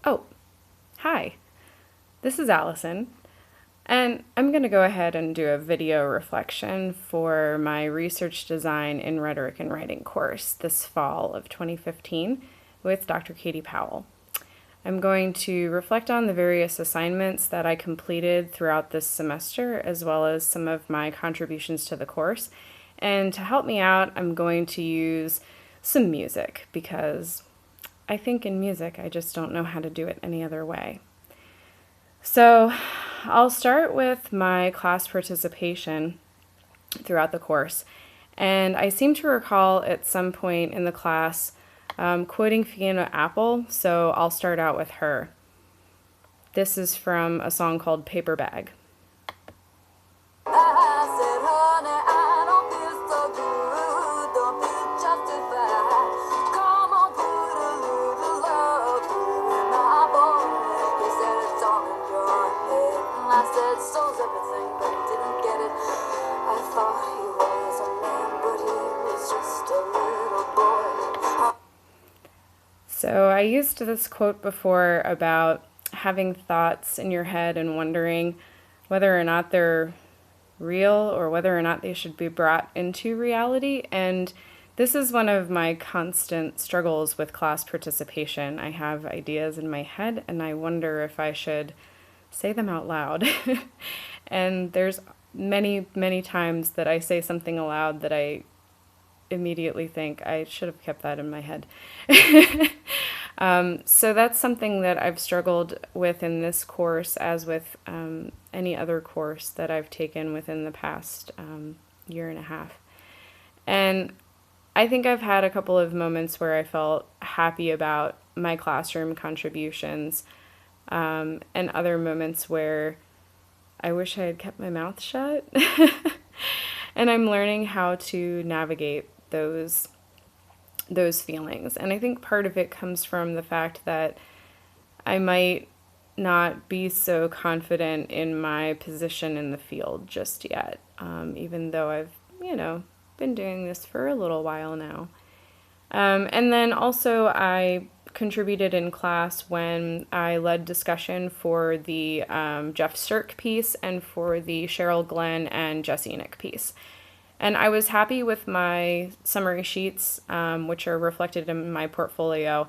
Oh, hi. This is Allison, and I'm going to go ahead and do a video reflection for my Research Design in Rhetoric and Writing course this fall of 2015 with Dr. Katie Powell. I'm going to reflect on the various assignments that I completed throughout this semester, as well as some of my contributions to the course. And to help me out, I'm going to use some music because I think in music I just don't know how to do it any other way. So I'll start with my class participation throughout the course. And I seem to recall at some point in the class quoting Fiona Apple, so I'll start out with her. This is from a song called Paper Bag. So I used this quote before about having thoughts in your head and wondering whether or not they're real or whether or not they should be brought into reality. And this is one of my constant struggles with class participation. I have ideas in my head and I wonder if I should say them out loud. And there's many, many times that I say something aloud that I immediately think I should have kept that in my head. So that's something that I've struggled with in this course, as with any other course that I've taken within the past year and a half. And I think I've had a couple of moments where I felt happy about my classroom contributions, and other moments where I wish I had kept my mouth shut. And I'm learning how to navigate those feelings. And I think part of it comes from the fact that I might not be so confident in my position in the field just yet, even though I've, been doing this for a little while now. And then also I contributed in class when I led discussion for the Jeff Stirk piece and for the Cheryl Glenn and Jesse Enoch piece. And I was happy with my summary sheets, which are reflected in my portfolio.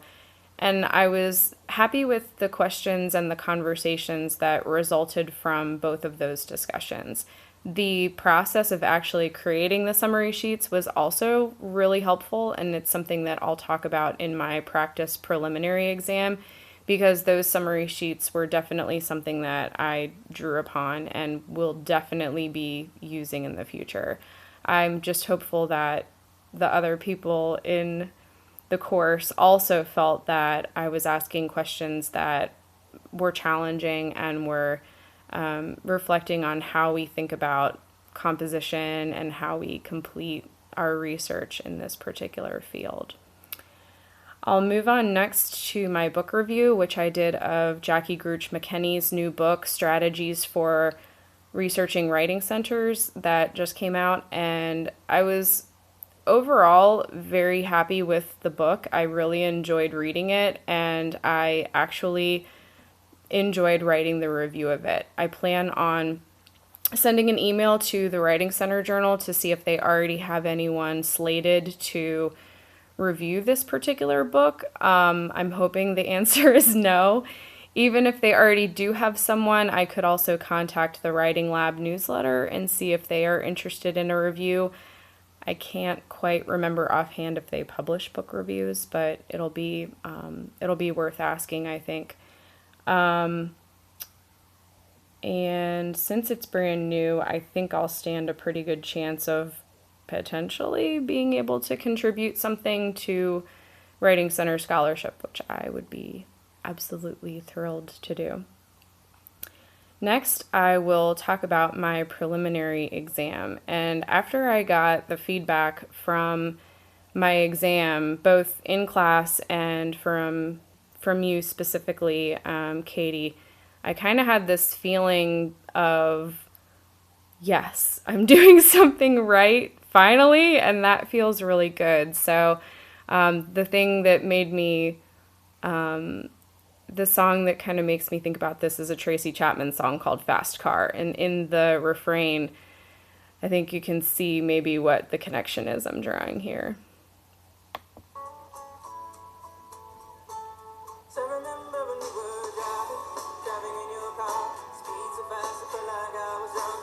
And I was happy with the questions and the conversations that resulted from both of those discussions. The process of actually creating the summary sheets was also really helpful, and it's something that I'll talk about in my practice preliminary exam, because those summary sheets were definitely something that I drew upon and will definitely be using in the future. I'm just hopeful that the other people in the course also felt that I was asking questions that were challenging and were reflecting on how we think about composition and how we complete our research in this particular field. I'll move on next to my book review, which I did of Jackie Gruch McKenney's new book, Strategies for Researching Writing Centers, that just came out, and I was overall very happy with the book. I really enjoyed reading it, and I actually enjoyed writing the review of it. I plan on sending an email to the Writing Center Journal to see if they already have anyone slated to review this particular book. I'm hoping the answer is no. Even if they already do have someone, I could also contact the Writing Lab newsletter and see if they are interested in a review. I can't quite remember offhand if they publish book reviews, but it'll be worth asking, I think. And since it's brand new, I think I'll stand a pretty good chance of potentially being able to contribute something to Writing Center Scholarship, which I would be absolutely thrilled to do. Next, I will talk about my preliminary exam. And after I got the feedback from my exam, both in class and from you specifically, Katie, I kind of had this feeling of, yes, I'm doing something right, finally, and that feels really good. So the thing that made me the song that kind of makes me think about this is a Tracy Chapman song called Fast Car. And in the refrain, I think you can see maybe what the connection is I'm drawing here. So remember when we were driving in your car, speed so fast, I felt like I was drunk.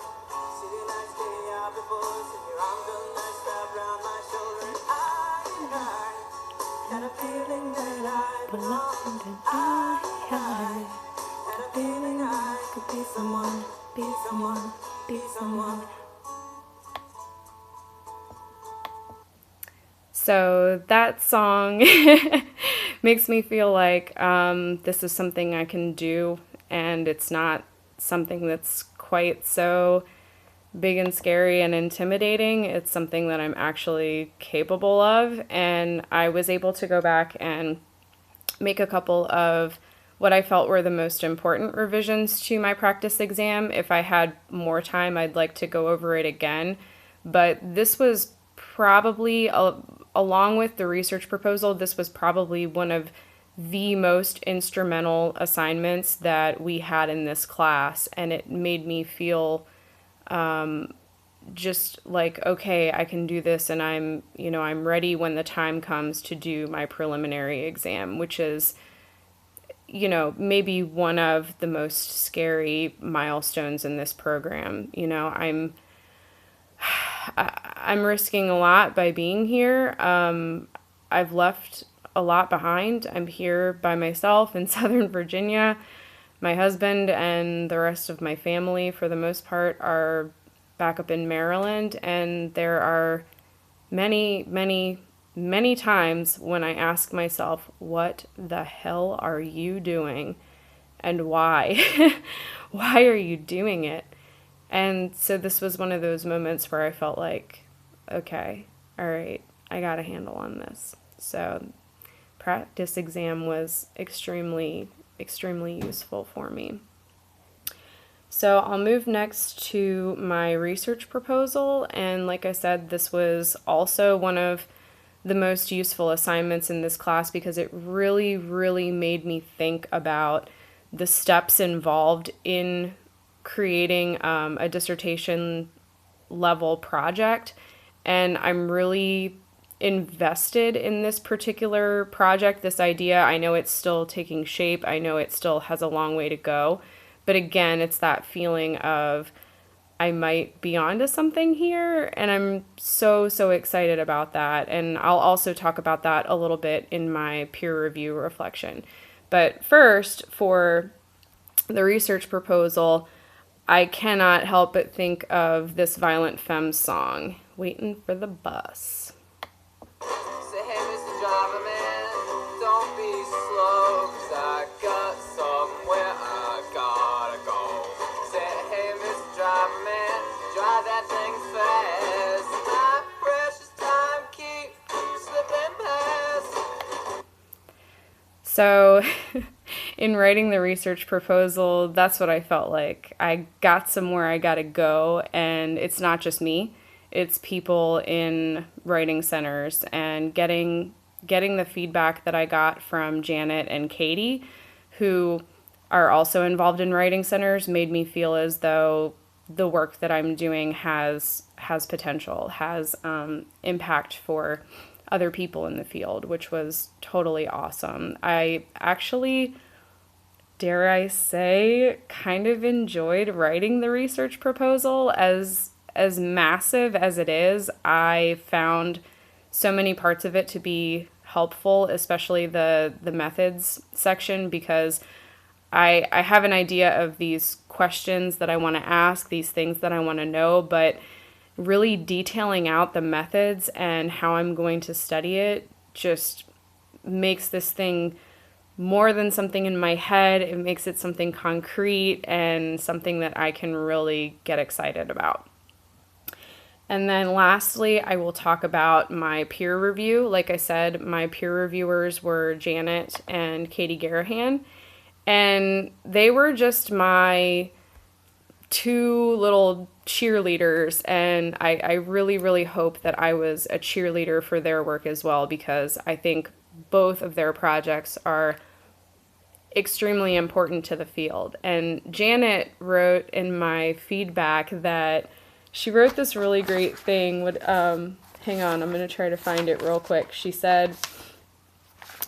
City lights day out before us, and your arm felt nice wrapped around my shoulder. And I had a feeling that I belonged, and I had a feeling I could be someone, be someone, be someone. So that song makes me feel like this is something I can do, and it's not something that's quite so big and scary and intimidating. It's something that I'm actually capable of, and I was able to go back and make a couple of what I felt were the most important revisions to my practice exam. If I had more time, I'd like to go over it again, but this was probably, along with the research proposal, this was probably one of the most instrumental assignments that we had in this class, and it made me feel just like, okay, I can do this, and I'm ready when the time comes to do my preliminary exam, which is, maybe one of the most scary milestones in this program. I'm risking a lot by being here. I've left a lot behind. I'm here by myself in Southern Virginia. My husband and the rest of my family, for the most part, are back up in Maryland. And there are many, many, many times when I ask myself, what the hell are you doing? And why? Why are you doing it? And so this was one of those moments where I felt like, okay, all right, I got a handle on this. So practice exam was extremely, extremely useful for me. So I'll move next to my research proposal. And like I said, this was also one of the most useful assignments in this class because it really, really made me think about the steps involved in creating a dissertation level project, and I'm really invested in this particular project, this idea. I know it's still taking shape. I know it still has a long way to go, but again, it's that feeling of I might be onto something here, and I'm so excited about that, and I'll also talk about that a little bit in my peer review reflection. But first, for the research proposal, I cannot help but think of this Violent Femmes song, Waiting for the Bus. Say, hey, Mr. Driver Man, don't be slow, 'cause I got somewhere I gotta go. Say, hey, Mr. Driver Man, drive that thing fast. My precious time keep slipping past. So in writing the research proposal, that's what I felt like. I got somewhere I gotta go, and it's not just me. It's people in writing centers, and getting the feedback that I got from Janet and Katie, who are also involved in writing centers, made me feel as though the work that I'm doing has potential, has impact for other people in the field, which was totally awesome. I actually, dare I say, kind of enjoyed writing the research proposal. As massive as it is, I found so many parts of it to be helpful, especially the methods section, because I have an idea of these questions that I want to ask, these things that I want to know, but really detailing out the methods and how I'm going to study it just makes this thing more than something in my head. It makes it something concrete and something that I can really get excited about. And then lastly, I will talk about my peer review. Like I said, my peer reviewers were Janet and Katie Garahan, and they were just my two little cheerleaders, and I really, really hope that I was a cheerleader for their work as well, because I think both of their projects are extremely important to the field. And Janet wrote in my feedback that she wrote this really great thing. Hang on, I'm going to try to find it real quick. She said,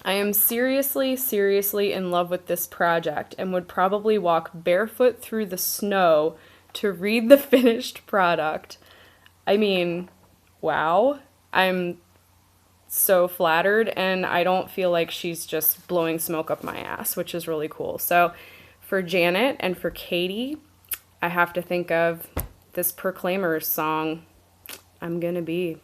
I am seriously, seriously in love with this project and would probably walk barefoot through the snow to read the finished product. I mean, wow. I'm so flattered, and I don't feel like she's just blowing smoke up my ass, which is really cool. So for Janet and for Katie, I have to think of this Proclaimers song, I'm Gonna Be.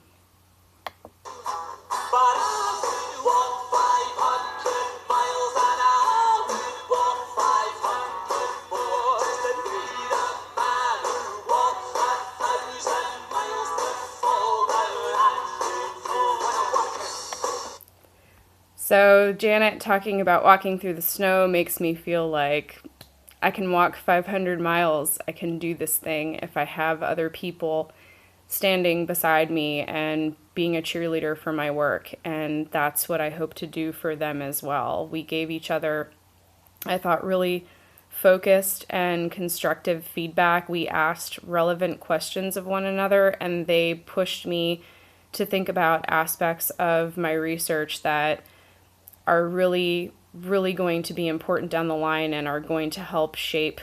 So Janet talking about walking through the snow makes me feel like I can walk 500 miles. I can do this thing if I have other people standing beside me and being a cheerleader for my work. And that's what I hope to do for them as well. We gave each other, I thought, really focused and constructive feedback. We asked relevant questions of one another, and they pushed me to think about aspects of my research that are really, really going to be important down the line and are going to help shape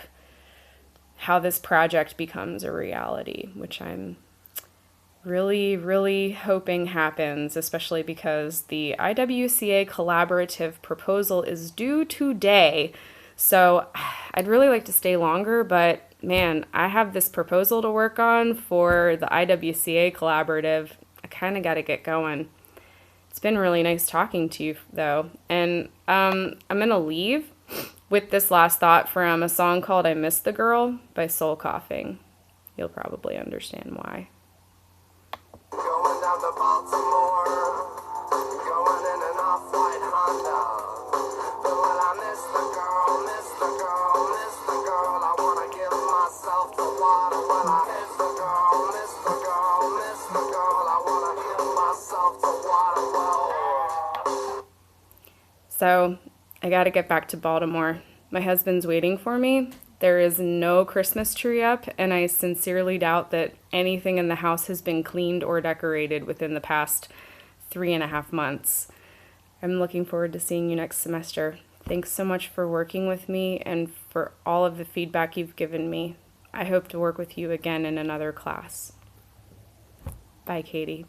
how this project becomes a reality, which I'm really, really hoping happens, especially because the IWCA collaborative proposal is due today. So I'd really like to stay longer, but man, I have this proposal to work on for the IWCA collaborative. I kind of got to get going. It's been really nice talking to you, though. And I'm going to leave with this last thought from a song called I Miss the Girl by Soul Coughing. You'll probably understand why. Going down to Baltimore, going in an off-white Honda. But when I miss the girl, miss the girl, miss the girl, I want to give myself the water. When I miss the girl, miss the girl, miss the girl, I want to give myself the water. So I got to get back to Baltimore. My husband's waiting for me. There is no Christmas tree up, and I sincerely doubt that anything in the house has been cleaned or decorated within the past 3.5 months. I'm looking forward to seeing you next semester. Thanks so much for working with me and for all of the feedback you've given me. I hope to work with you again in another class. Bye, Katie.